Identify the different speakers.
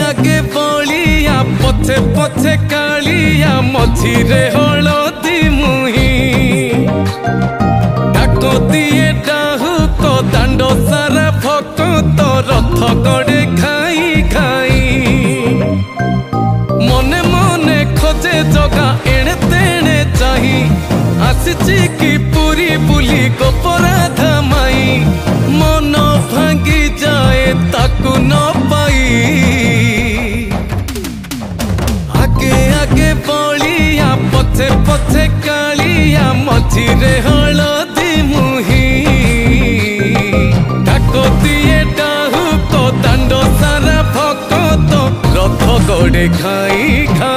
Speaker 1: आगे बलिया पछे पछे कालिया मझिरे हलदी मुही डाको दिए डाहुक दांड सारा भक्त रथ गड़े खाई खाई मने मने खोजे जगा एणे तेणे चाही आसिची की पूरी बुली गोपराधा माई मन भांगी जाए ताकू न पाई आगे आगे बलिया पछे पछे कालिया मझिरे हलदी मुही डाको दिए डाहुक दांड सारा भक्त रथ गड़े खाई खाई।